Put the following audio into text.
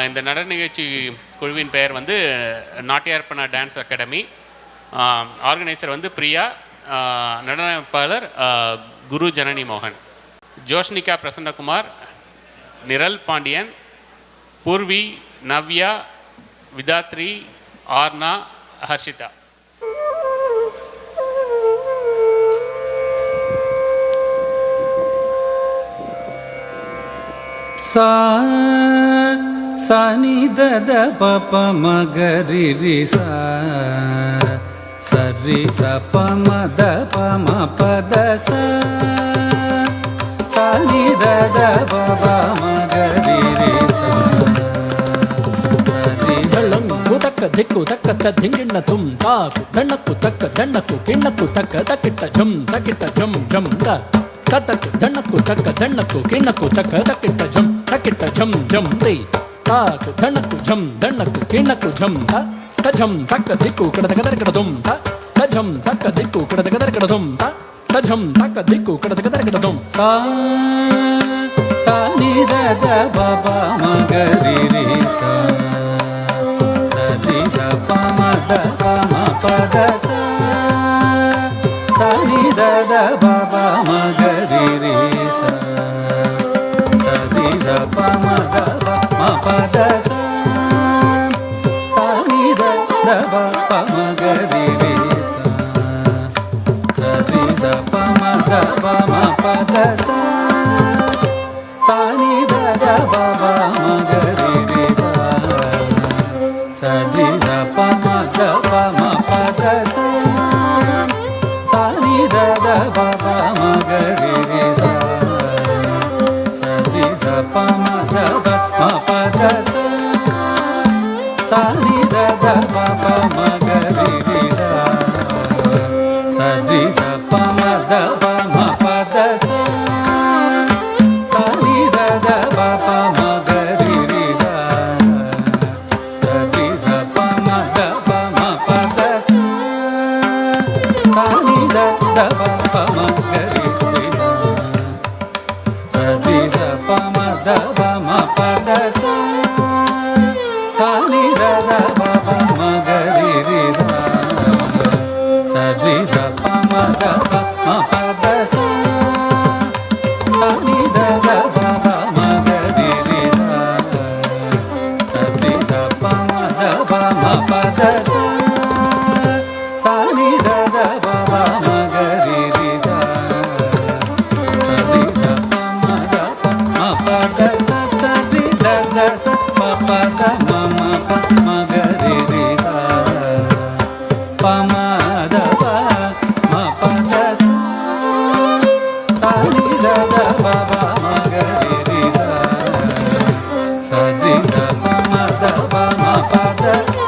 இந்த நடன நிகழ்ச்சி குழுவின் பெயர் வந்து நாட்டியார்ப்பண டான்ஸ் அகாடமி. ஆர்கனைசர் வந்து பிரியா, நடனப்பாளர் குரு ஜனனி மோகன். ஜோஷ்னிகா பிரசன்னகுமார், நிரல் Pandian, Purvi, Navya, விதாத்ரி, ஆர்னா, Harshita. sa ni da da pa pa ma ga ri ri sa ri sa pa ma da pa ma pa da sa ni da da pa pa ma ga ri ri sa ri ಧಳ್ಳಂ ಕುತಕ್ಕ ದಿಕ್ಕು ತಕ್ಕ ದಿಂಗಿಣ್ಣ ತುಂ ತಾಕು ದಣ್ಣಕ್ಕು ತಕ್ಕ ದಣ್ಣಕ್ಕು ಕಿಣ್ಣಕ್ಕು ತಕ್ಕ ತಕ್ಕಿಟ್ಟ ಝಂ ಝಂ ಕತಕ್ ದಣ್ಣಕ್ಕು ತಕ್ಕ ದಣ್ಣಕ್ಕು ಕಿಣ್ಣಕ್ಕು ತಕ್ಕ ತಕ್ಕಿಟ್ಟ ಝಂ ತೈ ತಾಕು ದಣ್ಣಕ್ಕು ಝಂ ದಣ್ಣಕ್ಕು ಕಿಣ್ಣಕ್ಕು ಝಂ ತಝಂ ತಕ್ಕ ದಿಕ್ಕು ಕಡದ ಕದರ ಕಡದುಂ ತಝಂ ತಕ್ಕ ದಿಕ್ಕು ಕಡದ ಕದರ ಕಡದುಂ ತಝಂ ತಕ್ಕ ದಿಕ್ಕು ಕಡದ ಕದರ ಕಡದುಂ sa ni da da ba ba ma ga ri ri sa ri sa pa ma da pa ma pa da sa ni da da ba ba ma ga ri ri sa ri sa pa ma da pa ma pa da sa ni da da ba pa ma ga ri ri sa ri sa pa ma da pa ma pa da sa ni da da ba ba ma ga ri ri sa ri sa pa ma da pa ma pa da sa ni da da ba ba ma ga ri ri sa ri sa pa ma da pa ma pa da sa ni da da ba ba ma ga ri ri sa ri sa pa ma da pa ma pa da sa ni da da ba ba ma ga ri ri sa ri sa pa ma da pa ma pa da sa ni da da ba ba ma ga ri ri sa ri sa pa ma da ba ma pa da sa ni da da ba ba ma ga ri ri sa ri sa pa ma da ba ma pa da sa ni da da ba ba ma ga ri ri sa ri sa pa ma da ba ma pa da sa ni da da ba ba ma ga ri ri sa ri sa pa ma da pa ma pa da sa ri da da sa pa pa da ma ma pa ma ga ri ri sa pa ma da pa ma pa da sa ni da da ba ba ma ga ri ri sa ri sa pa ma da pa ma pa da sa